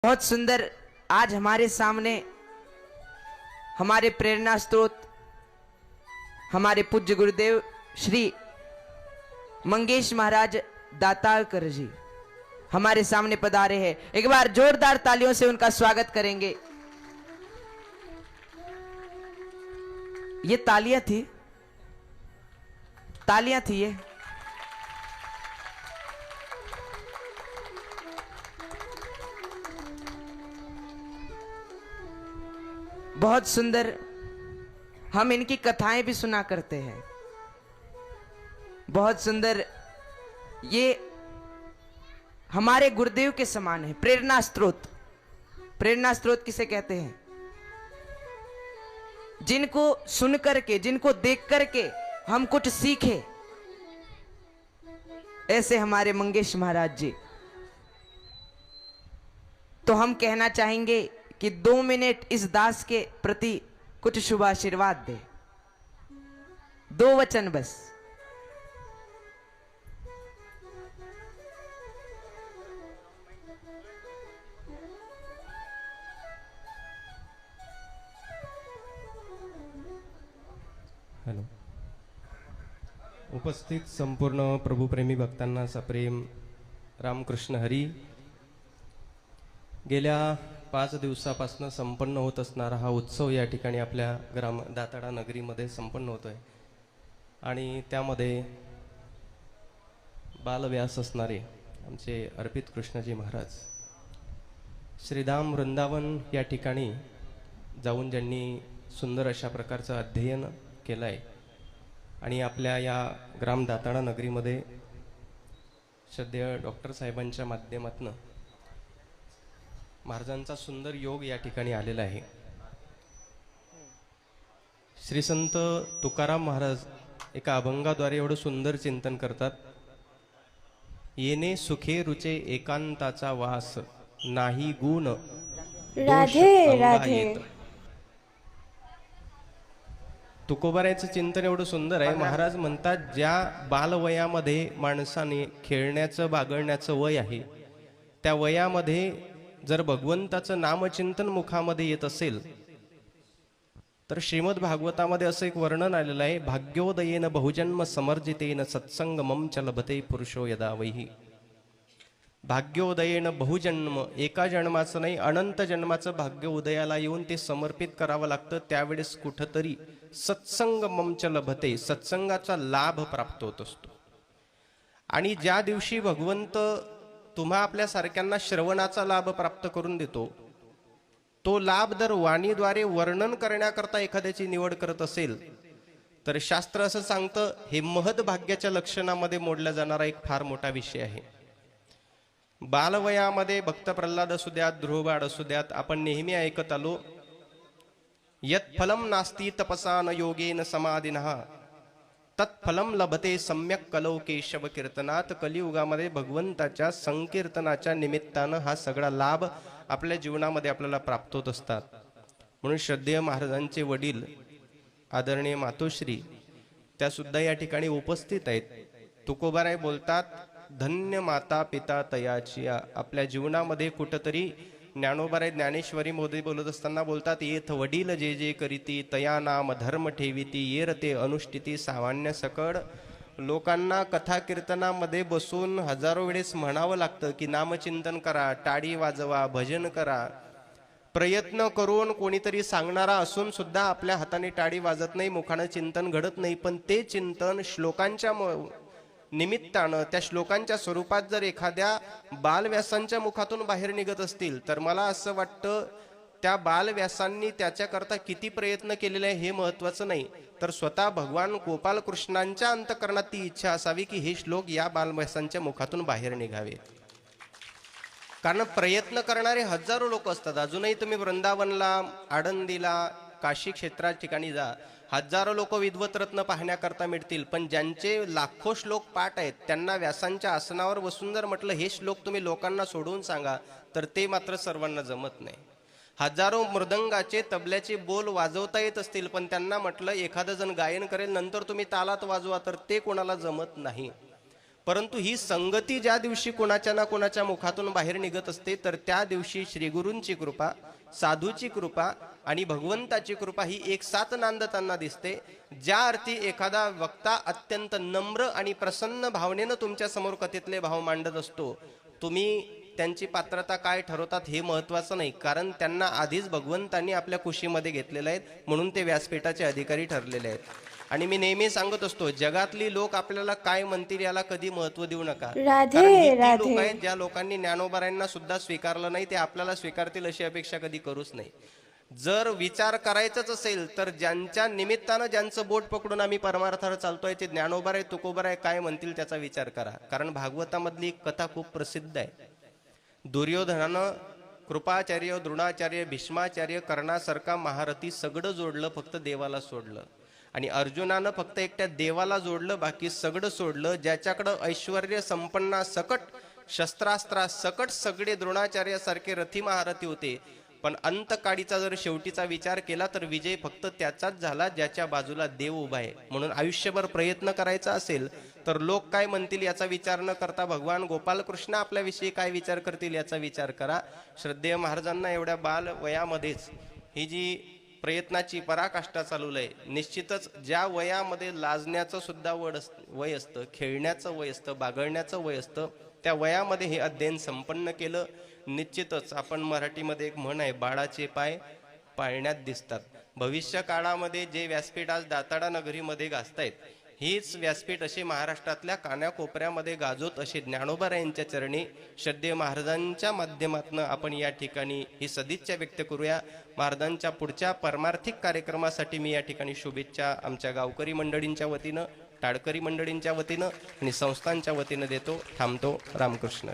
बहुत सुंदर। आज हमारे सामने हमारे प्रेरणा स्रोत हमारे पूज्य गुरुदेव श्री मंगेश महाराज दातारकर जी हमारे सामने पधारे हैं। एक बार जोरदार तालियों से उनका स्वागत करेंगे। ये तालियां थी ये। बहुत सुंदर। हम इनकी कथाएं भी सुना करते हैं। बहुत सुंदर। ये हमारे गुरुदेव के समान है। प्रेरणा स्रोत। प्रेरणा स्रोत किसे कहते हैं? जिनको सुन करके, जिनको देख करके हम कुछ सीखे, ऐसे हमारे मंगेश महाराज जी। तो हम कहना चाहेंगे कि 2 मिनट इस दास के प्रति कुछ शुभ आशीर्वाद दे। 2 वचन बस। हॅलो. उपस्थित संपूर्ण प्रभुप्रेमी भक्तांना सप्रेम रामकृष्ण हरी. गेल्या 5 दिवसापासून संपन्न होत असणारा हा उत्सव या ठिकाणी आपल्या ग्राम दाताडा नगरीमध्ये संपन्न होतोय आणि त्यामध्ये बालव्यास असणारे आमचे अर्पित कृष्णजी महाराज श्रीधाम वृंदावन या ठिकाणी जाऊन ज्यांनी सुंदर अशा प्रकारचं अध्ययन केलं आहे आणि आपल्या या ग्राम दाताडा नगरीमध्ये श्रद्धेय डॉक्टर साहेबांच्या माध्यमातून महाराजांचा सुंदर योग या ठिकाणी आलेला आहे. श्री संत तुकाराम महाराज एका अभंगाद्वारे एवढं सुंदर चिंतन करतात. येणे सुखे रुचे एकांताचा वास, नाही गुण राधे राधे. तुकोबारायचं चिंतन एवढं सुंदर आहे. महाराज म्हणतात ज्या बालवयामध्ये माणसाने खेळण्याचं बागडण्याचं वय आहे, त्या वयामध्ये जर भगवंताचं नामचिंतन मुखामध्ये येत असेल तर श्रीमद भागवतामध्ये असं एक वर्णन आलेलं आहे. भाग्योदयेन बहुजन्म समर्जितेन सत्संग मम च लभते पुरुषो यदा वैहि. भाग्योदयेन बहुजन्म, एका जन्माचं नाही अनंत जन्माचं भाग्य उदयाला येऊन ते समर्पित करावं लागतं. त्यावेळेस कुठंतरी सत्संग मम च लभते, सत्संगाचा लाभ प्राप्त होत असतो. आणि ज्या दिवशी भगवंत तुम्हा आपल्या सारख्यांना श्रवणाचा लाभ प्राप्त करून देतो, तो लाभ जर वाणीद्वारे वर्णन करण्याकरता एखाद्याची निवड करत असेल तर शास्त्र असं सांगतं हे महद भाग्याच्या लक्षणामध्ये मोडला जाणारा एक फार मोठा विषय आहे. बालवयामध्ये भक्त प्रल्हाद असू द्यात, ध्रुवबाळ असू द्यात, आपण नेहमी ऐकत आलो यत् फलम नास्ति तपसा न योगेन समाधिनः तत्फलम लभते सम्यक कलौ केशव कीर्तनात. कलियुगामध्ये भगवंताच्या संकीर्तनाच्या निमित्तानं हा सगळा लाभ आपल्या जीवनामध्ये आपल्याला प्राप्त होत असतात. म्हणून श्रद्धेय महाराजांचे वडील आदरणीय मातोश्री त्या सुद्धा या ठिकाणी उपस्थित आहेत. तुकोबाराय बोलतात धन्य माता पिता तयाची. आपल्या जीवनामध्ये कुठंतरी ज्ञानोबाराय ज्ञानेश्वरी मोदी बोलत असताना बोलतात येथ वडील जे जे करीती तया नाम धर्म ठेविती येर ते अनुष्ठिती सामान्य सकड. लोकांना कथा कीर्तनामध्ये बसून हजारो वेळेस म्हणावं लागतं की नामचिंतन करा, टाळी वाजवा, भजन करा. प्रयत्न करून कोणीतरी सांगणारा असून सुद्धा आपल्या हाताने टाळी वाजत नाही, मुखानं चिंतन घडत नाही. पण ते चिंतन श्लोकांच्या निमित्तानं, त्या श्लोकांच्या स्वरूपात जर एखाद्या बालव्यासांच्या मुखातून बाहेर निघत असतील तर मला असं वाटतं त्या बालव्यासांनी त्याच्याकरता किती प्रयत्न केलेले आहे हे महत्वाचं नाही, तर स्वतः भगवान गोपाल कृष्णांच्या अंतःकरणात ती इच्छा असावी की हे श्लोक या बालव्यासांच्या मुखातून बाहेर निघावे. कारण प्रयत्न करणारे हजारो लोक असतात. अजूनही तुम्ही वृंदावनला, आळंदीला, काशी क्षेत्रा ठिकाणी जा, हजारो लोक विद्वत रत्न पाहण्याकरता मिळतील. पण ज्यांचे लाखो श्लोक पाठ आहेत त्यांना व्यासांच्या आसनावर बसून जर म्हटलं हे श्लोक तुम्ही लोकांना सोडवून सांगा तर ते मात्र सर्वांना जमत नाही. हजारो मृदंगाचे तबल्याचे बोल वाजवता येत असतील पण त्यांना म्हटलं एखादं जण गायन करेल नंतर तुम्ही तालात वाजवा तर ते कोणाला जमत नाही. परंतु ही संगती ज्या दिवशी कोणाच्या ना कोणाच्या मुखातून बाहेर निघत असते, तर त्या दिवशी श्रीगुरूंची कृपा, साधूची कृपा आणि भगवंताची कृपा ही एक साथ नांदताना दिसते. ज्या अर्थी एखादा वक्ता अत्यंत नम्र आणि प्रसन्न भावनेनं तुमच्या समोर कथेतले भाव मांडत असतो, तुम्ही त्यांची पात्रता काय ठरवतात हे महत्वाचं नाही, कारण त्यांना आधीच भगवंतांनी आपल्या कुशीमध्ये घेतलेलं आहे, म्हणून ते व्यासपीठाचे अधिकारी ठरलेले आहेत. आणि मी नेहमी सांगत असतो, जगातली लोक आपल्याला काय म्हणतील याला कधी महत्व देऊ नका. राधे, कारण ही ती राधे. लोक आहेत ज्या लोकांनी ज्ञानोबारायांना सुद्धा स्वीकारलं नाही, ते आपल्याला स्वीकारतील अशी अपेक्षा कधी करूच नाही. जर विचार करायचंच असेल तर ज्यांच्या निमित्तानं ज्यांचं बोट पकडून आम्ही परमार्थावर चालतोय ते ज्ञानोबा आहे, तुकोबा आहे, काय म्हणतील त्याचा विचार करा. कारण भागवतामधली एक कथा खूप प्रसिद्ध आहे. दुर्योधनानं कृपाचार्य, द्रोणाचार्य, भीष्माचार्य, कर्णासारखा महारथी सगळं जोडलं, फक्त देवाला सोडलं. आणि अर्जुनानं फक्त एकट्या देवाला जोडलं, बाकी सगळं सोडलं. ज्याच्याकडं ऐश्वर्य संपन्ना सकट, शस्त्रास्त्रा सकट सगळे द्रोणाचार्यासारखे रथी महारथी होते, पण अंतकाळीचा जर शेवटीचा विचार केला तर विजय फक्त त्याचाच झाला ज्याच्या बाजूला देव उभा आहे. म्हणून आयुष्यभर प्रयत्न करायचा असेल तर लोक काय म्हणतील याचा विचार न करता भगवान गोपालकृष्ण आपल्याविषयी काय विचार करतील याचा विचार करा. श्रद्धेय महाराजांना एवढ्या बाल वयामध्येच ही जी प्रयत्नाची पराकाष्ठा चालू आहे, निश्चितच ज्या वयामध्ये लाजण्याचं सुद्धा वय असतं, खेळण्याचं वय असतं, बागडण्याचं वय असतं, त्या वयामध्ये हे अध्ययन संपन्न केलं. निश्चितच आपण मराठीमध्ये एक म्हण आहे, बाळाचे पाय पाळण्यात दिसतात. भविष्य काळामध्ये जे व्यासपीठ आज दाताडा नगरीमध्ये गाजतायत, हीच व्यासपीठ असे महाराष्ट्रातल्या कानाकोपऱ्यामध्ये गाजोत असे ज्ञानोबारायांच्या चरणी श्रद्धेय महाराजांच्या माध्यमातून आपण या ठिकाणी ही सदिच्छा व्यक्त करूया. महाराजांच्या पुढच्या परमार्थिक कार्यक्रमासाठी मी या ठिकाणी शुभेच्छा आमच्या गावकरी मंडळींच्या वतीनं, टाळकरी मंडळींच्या वतीनं आणि संस्थांच्या वतीनं देतो. थांबतो. रामकृष्ण.